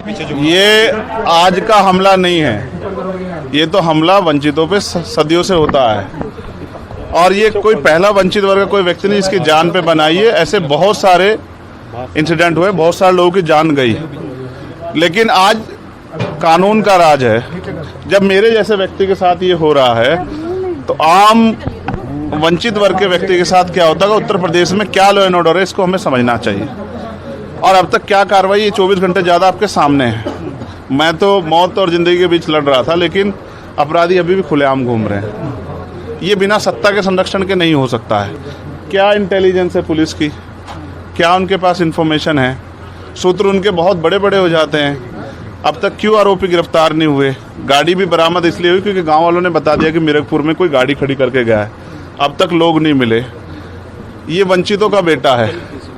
पीछे जो ये आज का हमला नहीं है, ये तो हमला वंचितों पे सदियों से होता है। और ये कोई पहला वंचित वर्ग का कोई व्यक्ति नहीं जिसकी जान पे बनाई है। ऐसे बहुत सारे इंसिडेंट हुए, बहुत सारे लोगों की जान गई, लेकिन आज कानून का राज है। जब मेरे जैसे व्यक्ति के साथ ये हो रहा है तो आम वंचित वर्ग के व्यक्ति के साथ क्या होता है, उत्तर प्रदेश में क्या लॉ एंड ऑर्डर है, इसको हमें समझना चाहिए। और अब तक क्या कार्रवाई, ये 24 घंटे ज़्यादा आपके सामने है। मैं तो मौत और ज़िंदगी के बीच लड़ रहा था, लेकिन अपराधी अभी भी खुलेआम घूम रहे हैं। ये बिना सत्ता के संरक्षण के नहीं हो सकता है। क्या इंटेलिजेंस है पुलिस की, क्या उनके पास इंफॉर्मेशन है, सूत्र उनके बहुत बड़े बड़े हो जाते हैं। अब तक क्यों आरोपी गिरफ्तार नहीं हुए? गाड़ी भी बरामद इसलिए हुई क्योंकि गांव वालों ने बता दिया कि मीरकपुर में कोई गाड़ी खड़ी करके गया है। अब तक लोग नहीं मिले। ये वंचितों का बेटा है,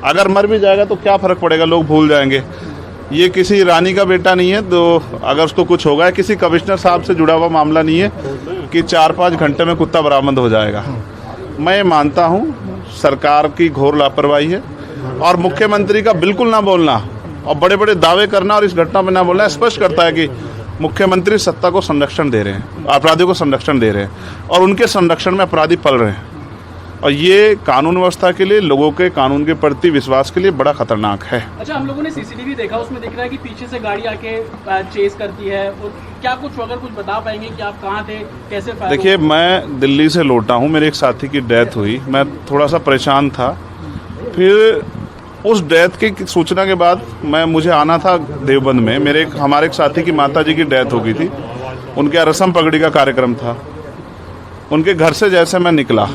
अगर मर भी जाएगा तो क्या फ़र्क पड़ेगा, लोग भूल जाएंगे। ये किसी रानी का बेटा नहीं है, तो अगर उसको कुछ होगा, किसी कमिश्नर साहब से जुड़ा हुआ मामला नहीं है कि 4-5 घंटे में कुत्ता बरामद हो जाएगा। मैं मानता हूँ सरकार की घोर लापरवाही है, और मुख्यमंत्री का बिल्कुल ना बोलना और बड़े बड़े दावे करना और इस घटना में ना बोलना स्पष्ट करता है कि मुख्यमंत्री सत्ता को संरक्षण दे रहे हैं, अपराधियों को संरक्षण दे रहे हैं, और उनके संरक्षण में अपराधी पल रहे हैं। और ये कानून व्यवस्था के लिए, लोगों के कानून के प्रति विश्वास के लिए बड़ा खतरनाक है। अच्छा, हम लोगों ने सीसीटीवी देखा, उसमें दिख रहा है कि पीछे से गाड़ी आके चेस करती है। और क्या कुछ अगर कुछ बता पाएंगे कि आप कहाँ थे, कैसे? देखिए, मैं दिल्ली से लौटा हूँ, मेरे एक साथी की डेथ हुई, मैं थोड़ा सा परेशान था। फिर उस डेथ की सूचना के बाद मुझे आना था देवबंद में। हमारे एक साथी की माताजी की डेथ हो गई थी, उनके यहाँ रस्म पगड़ी का कार्यक्रम था। उनके घर से जैसे मैं निकला,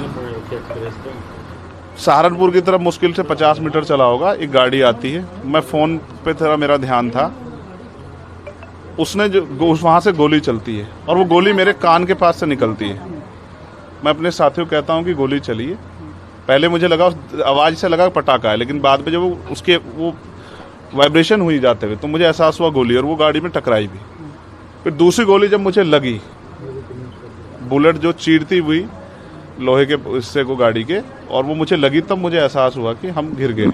सहारनपुर की तरफ मुश्किल से 50 मीटर चला होगा, एक गाड़ी आती है। मैं फ़ोन पे थोड़ा मेरा ध्यान था, उसने जो वहाँ से गोली चलती है और वो गोली मेरे कान के पास से निकलती है। मैं अपने साथियों को कहता हूँ कि गोली चली है। पहले मुझे लगा, उस आवाज़ से लगा पटाखा है, लेकिन बाद में जब वो वाइब्रेशन हुई जाते हुए तो मुझे एहसास हुआ गोली, और वो गाड़ी में टकराई भी। फिर दूसरी गोली जब मुझे लगी, बुलेट जो चीरती हुई लोहे के हिस्से को गाड़ी के, और वो मुझे लगी, तब मुझे एहसास हुआ कि हम गिर गए।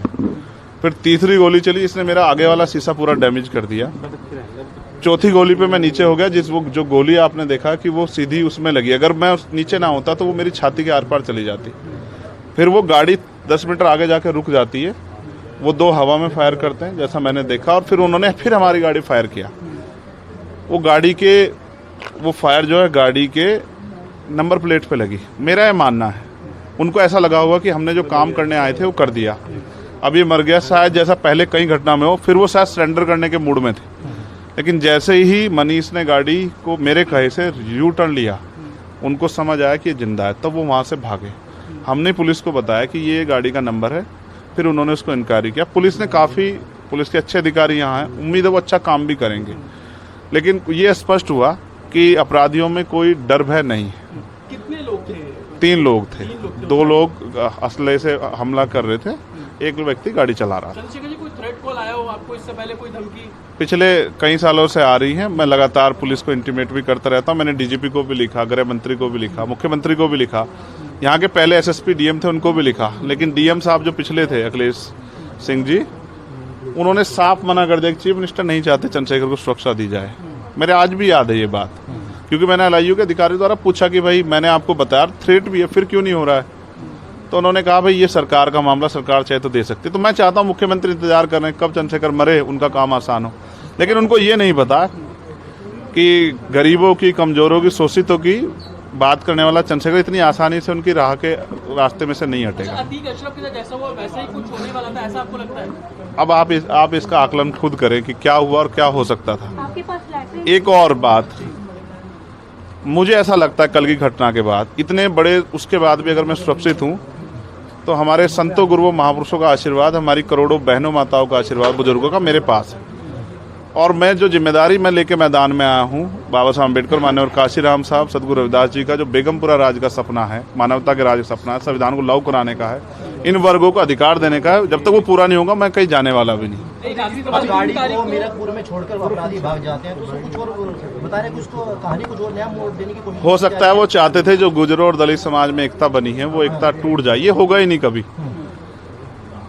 फिर तीसरी गोली चली, इसने मेरा आगे वाला शीशा पूरा डैमेज कर दिया। चौथी गोली पे मैं नीचे हो गया, जो गोली आपने देखा कि वो सीधी उसमें लगी। अगर मैं नीचे ना होता तो वो मेरी छाती के आर पार चली जाती। फिर वो गाड़ी 10 मीटर आगे जाकर रुक जाती है। वो 2 हवा में फायर करते हैं जैसा मैंने देखा, और फिर उन्होंने फिर हमारी गाड़ी फायर किया। वो फायर जो है गाड़ी के नंबर प्लेट पे लगी। मेरा ये मानना है, उनको ऐसा लगा होगा कि हमने जो काम करने आए थे वो कर दिया, अब ये मर गया शायद, जैसा पहले कई घटना में हो। फिर वो शायद सरेंडर करने के मूड में थे, लेकिन जैसे ही मनीष ने गाड़ी को मेरे कहे से यू टर्न लिया, उनको समझ आया कि ये जिंदा है, तब वो वहाँ से भागे। हमने पुलिस को बताया कि ये गाड़ी का नंबर है, फिर उन्होंने उसको इंक्वायरी किया। पुलिस के अच्छे अधिकारी यहाँ हैं, उम्मीद है वो अच्छा काम भी करेंगे। लेकिन ये स्पष्ट हुआ कि अपराधियों में कोई डर भय नहीं है। कितने लोग थे? 3 लोग थे। 2 लोग असले से हमला कर रहे थे, एक व्यक्ति गाड़ी चला रहा था। चंद्रशेखर जी, कोई थ्रेट कॉल आया हो आपको इससे पहले, कोई धमकी? पिछले कई सालों से आ रही है। मैं लगातार पुलिस को इंटीमेट भी करता रहता हूँ। मैंने डीजीपी को भी लिखा, गृह मंत्री को भी लिखा, मुख्यमंत्री को भी लिखा, यहाँ के पहले एसएसपी डीएम थे उनको भी लिखा। लेकिन डीएम साहब जो पिछले थे, अखिलेश सिंह जी, उन्होंने साफ मना कर दिया कि चीफ मिनिस्टर नहीं चाहते चंद्रशेखर को सुरक्षा दी जाए। मेरे आज भी याद है ये बात, क्योंकि मैंने एलआईयू के अधिकारी द्वारा पूछा कि भाई मैंने आपको बताया थ्रेट भी है, फिर क्यों नहीं हो रहा है? तो उन्होंने कहा भाई ये सरकार का मामला, सरकार चाहे तो दे सकती है। तो मैं चाहता हूँ मुख्यमंत्री इंतजार कर रहे हैं कब चंद्रशेखर मरे, उनका काम आसान हो। लेकिन उनको ये नहीं पता कि गरीबों की, कमजोरों की, शोषितों की बात करने वाला चंद्रशेखर इतनी आसानी से उनकी रास्ते में से नहीं हटेगा। अतीक अशरफ के साथ जैसा हुआ वैसा ही कुछ होने वाला था, ऐसा आपको लगता है? अब आप इसका आकलन खुद करें कि क्या हुआ और क्या हो सकता था। आपके पास एक और बात, मुझे ऐसा लगता है कल की घटना के बाद, इतने बड़े उसके बाद भी अगर मैं सुरक्षित हूँ तो हमारे संतों, गुरुओं, महापुरुषों का आशीर्वाद, हमारी करोड़ों बहनों माताओं का आशीर्वाद, बुजुर्गों का मेरे पास है। और मैं जो जिम्मेदारी मैं लेके मैदान में आया हूँ, बाबा साहब अम्बेडकर, माननीय काशीराम साहब, सदगुरु रविदास जी का जो बेगमपुरा राज का सपना है, मानवता के राज का सपना है, संविधान को लागू कराने का है, इन वर्गों को अधिकार देने का है, जब तक वो पूरा नहीं होगा मैं कहीं जाने वाला भी नहीं। गाड़ी को मीरकपुर में छोड़कर अपराधी भाग जाते हैं, तो उसको कुछ और बता रहे, कुछ तो कहानी कुछ और नया मोड़ देने की कोशिश हो सकता है वो चाहते थे जो गुजरों और दलित समाज में एकता बनी है वो एकता टूट जाए। ये होगा ही नहीं कभी,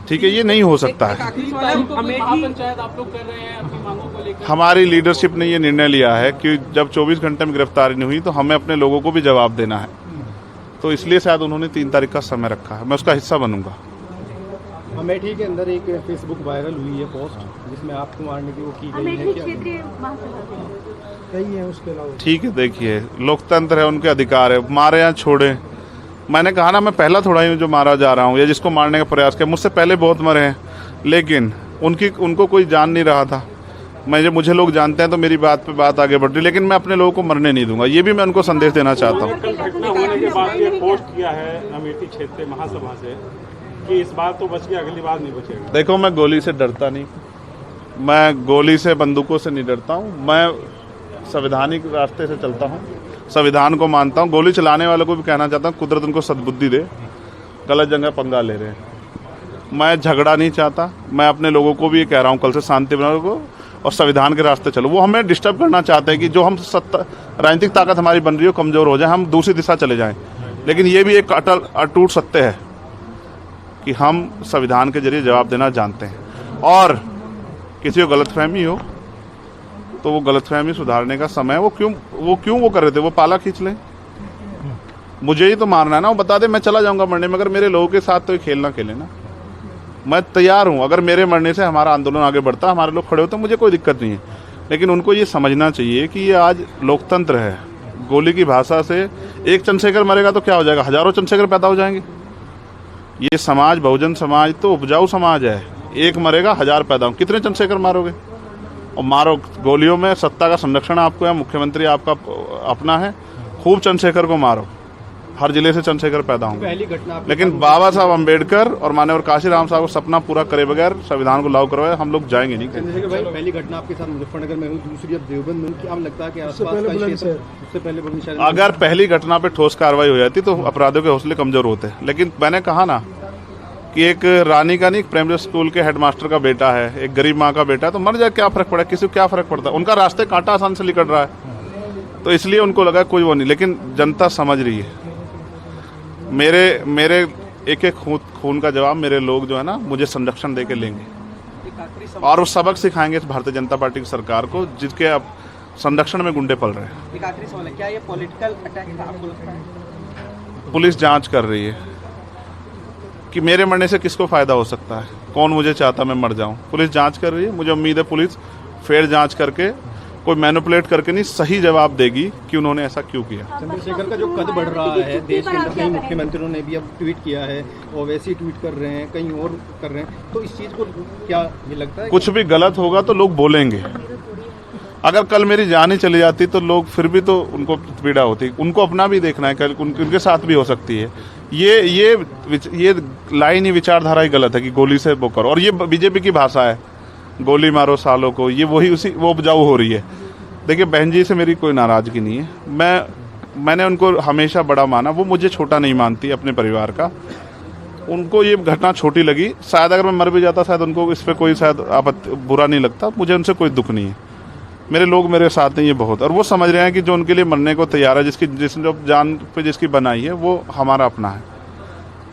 ठीक है, ये नहीं हो सकता है। पंचायत आप लोग कर रहे हैं अपनी मांगों को लेकर। लेकर? हमारी लीडरशिप ने ये निर्णय लिया है कि जब 24 घंटे में गिरफ्तारी नहीं हुई तो हमें अपने लोगों को भी जवाब देना है, तो इसलिए शायद उन्होंने 3 तारीख का समय रखा है। मैं उसका हिस्सा बनूंगा। अमेठी के अंदर एक फेसबुक वायरल हुई है पोस्ट जिसमें आपको मारने की वो की गई है, क्षेत्रीय महासभा कई है उसके अलावा। ठीक है, देखिए लोकतंत्र है, उनके अधिकार है, मारे या छोड़े। मैंने कहा ना, मैं पहला थोड़ा ही जो मारा जा रहा हूँ या जिसको मारने का प्रयास किया, मुझसे पहले बहुत मरे हैं, लेकिन उनको कोई जान नहीं रहा था। मुझे लोग जानते हैं तो मेरी बात पे बात आगे बढ़ रही, लेकिन मैं अपने लोगों को मरने नहीं दूंगा। ये भी मैं उनको संदेश देना चाहता हूँ। घटना होने के बाद ये पोस्ट किया है अमेठी क्षेत्रीय महासभा से कि इस बार तो बच गया, अगली बार नहीं बचेगा। देखो, मैं गोली से डरता नहीं, मैं गोली से बंदूकों से नहीं डरता हूँ। मैं संवैधानिक रास्ते से चलता हूँ, संविधान को मानता हूँ। गोली चलाने वालों को भी कहना चाहता हूँ, कुदरत उनको सद्बुद्धि दे, गलत जगह पंगा ले रहे हैं। मैं झगड़ा नहीं चाहता, मैं अपने लोगों को भी ये कह रहा हूँ कल से शांति बनाओ को और संविधान के रास्ते चलो। वो हमें डिस्टर्ब करना चाहते हैं कि जो हम राजनीतिक ताकत हमारी बन रही हो कमजोर हो जाए, हम दूसरी दिशा चले जाएं। लेकिन ये भी एक अटूट सत्य है कि हम संविधान के जरिए जवाब देना जानते हैं, और किसी को गलतफहमी हो तो वो गलतफहमी सुधारने का समय है। वो क्यों वो कर रहे थे, वो पाला खींच लें। मुझे ही तो मारना है ना, वो बता दे मैं चला जाऊंगा मरने में, अगर मेरे लोगों के साथ तो ये खेलना खेले ना। मैं तैयार हूं, अगर मेरे मरने से हमारा आंदोलन आगे बढ़ता, हमारे लोग खड़े होते, मुझे कोई दिक्कत नहीं है। लेकिन उनको ये समझना चाहिए कि ये आज लोकतंत्र है। गोली की भाषा से एक चंद्रशेखर मरेगा तो क्या हो जाएगा, हजारों चंद्रशेखर पैदा हो जाएंगे। ये समाज, बहुजन समाज तो उपजाऊ समाज है। एक मरेगा, 1000 पैदा हो, कितने चंद्रशेखर मारोगे? और मारो गोलियों में, सत्ता का संरक्षण आपको है, मुख्यमंत्री आपका अपना है, खूब चंद्रशेखर को मारो, हर जिले से चंद्रशेखर पैदा होंगे। पहली घटना लेकिन बाबा साहब अम्बेडकर और माननीय काशीराम साहब को सपना पूरा करे बगैर संविधान को लागू करवाए हम लोग जाएंगे नहीं। चंद्रशेखर भाई, पहली घटना आपके साथ मुजफ्फरनगर में हुई, दूसरी अब देवबंद में, क्या लगता है कि आसपास का क्षेत्र, उससे पहले बुलंदशहर में? अगर पहली घटना पे ठोस कार्रवाई हो जाती तो अपराधियों के हौसले कमजोर होते। लेकिन मैंने कहा ना कि एक रानी का नहीं, एक प्राइमरी स्कूल के हेडमास्टर का बेटा है, एक गरीब माँ का बेटा है, तो मर जाए, क्या फर्क पड़ा, किसी को क्या फर्क पड़ता है? उनका रास्ते कांटा आसान से निकल रहा है, तो इसलिए उनको लगा कोई वो नहीं। लेकिन जनता समझ रही है। मेरे एक एक खून का जवाब मेरे लोग जो है ना, मुझे संरक्षण देके लेंगे और वो सबक सिखाएंगे इस भारतीय जनता पार्टी की सरकार को, जिसके अब संरक्षण में गुंडे पल रहे हैं। एक आखिरी सवाल है, क्या ये पॉलिटिकल अटैक था आपको लगता है? पुलिस जांच कर रही है कि मेरे मरने से किसको फायदा हो सकता है, कौन मुझे चाहता मैं मर जाऊं। पुलिस जांच कर रही है, मुझे उम्मीद है पुलिस फेयर जांच करके, कोई मैनिपुलेट करके नहीं, सही जवाब देगी कि उन्होंने ऐसा क्यों किया। चंद्रशेखर का जो कद बढ़ रहा है देश के अंदर, कई मुख्यमंत्रियों ने भी अब ट्वीट किया है, ओवैसी ट्वीट कर रहे हैं, कहीं और कर रहे हैं, तो इस चीज को क्या ये लगता है? कुछ भी गलत होगा तो लोग बोलेंगे। अगर कल मेरी जान ही चली जाती तो लोग फिर भी तो उनको पीड़ा होती। उनको अपना भी देखना है, कल उनके साथ भी हो सकती है। ये लाइन ही, विचारधारा ही गलत है कि गोली से वो करो। और ये बीजेपी की भाषा है, गोली मारो सालों को, ये वो उपजाऊ हो रही है। देखिए, बहन जी से मेरी कोई नाराजगी नहीं है, मैंने उनको हमेशा बड़ा माना, वो मुझे छोटा नहीं मानती अपने परिवार का। उनको ये घटना छोटी लगी, शायद अगर मैं मर भी जाता शायद उनको इस पर कोई शायद बुरा नहीं लगता। मुझे उनसे कोई दुख नहीं है, मेरे लोग मेरे साथ हैं, ये बहुत। और वो समझ रहे हैं कि जो उनके लिए मरने को तैयार है, जिसने जान पे जिसकी बनाई है, वो हमारा अपना है।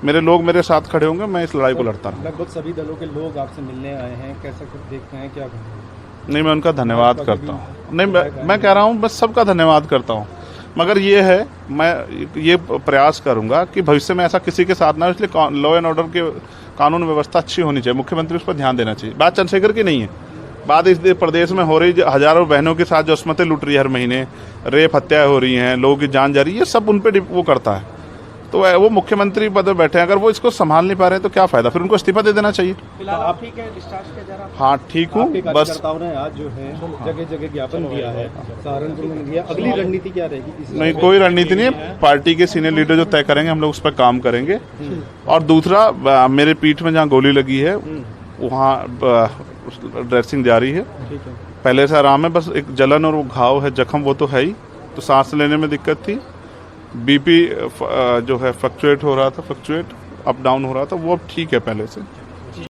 मेरे लोग मेरे साथ खड़े होंगे, मैं इस लड़ाई को लड़ता रहूँगा। लगभग सभी दलों के लोग आपसे मिलने आए हैं, कैसा कुछ देखते हैं, क्या नहीं, मैं उनका धन्यवाद करता हूँ। नहीं, मैं कह रहा हूँ बस सबका धन्यवाद करता हूँ, मगर ये है, मैं ये प्रयास करूंगा कि भविष्य में ऐसा किसी के साथ ना हो। इसलिए लॉ एंड ऑर्डर की कानून व्यवस्था अच्छी होनी चाहिए, मुख्यमंत्री उस पर ध्यान देना चाहिए। बात चंद्रशेखर की नहीं है, बात इस प्रदेश में हो रही हजारों बहनों के साथ जो अस्मतें लूट रही है, हर महीने रेप हत्याएं हो रही हैं, लोगों की जान जा रही है, ये सब उन पर वो करता है। तो वो मुख्यमंत्री पद पर बैठे हैं, अगर वो इसको संभाल नहीं पा रहे तो क्या फायदा, फिर उनको इस्तीफा दे देना चाहिए। फिलहाल आप ठीक है, डिस्चार्ज किया जा रहा है? हाँ ठीक हूँ, बस। कार्यकर्ताओं ने आज जो है जगह जगह ज्ञापन दिया है, सहारनपुर में दिया, अगली रणनीति क्या रहेगी? नहीं, कोई रणनीति नहीं है, पार्टी के सीनियर लीडर जो तय करेंगे हम लोग उस पर काम करेंगे। और दूसरा, मेरे पीठ में जहाँ गोली लगी है वहाँ ड्रेसिंग जारी है, पहले से आराम है, बस एक जलन और वो घाव है, जख्म वो तो है ही, तो सांस लेने में दिक्कत थी। बीपी जो है फ्लक्चुएट अप डाउन हो रहा था, वो अब ठीक है पहले से।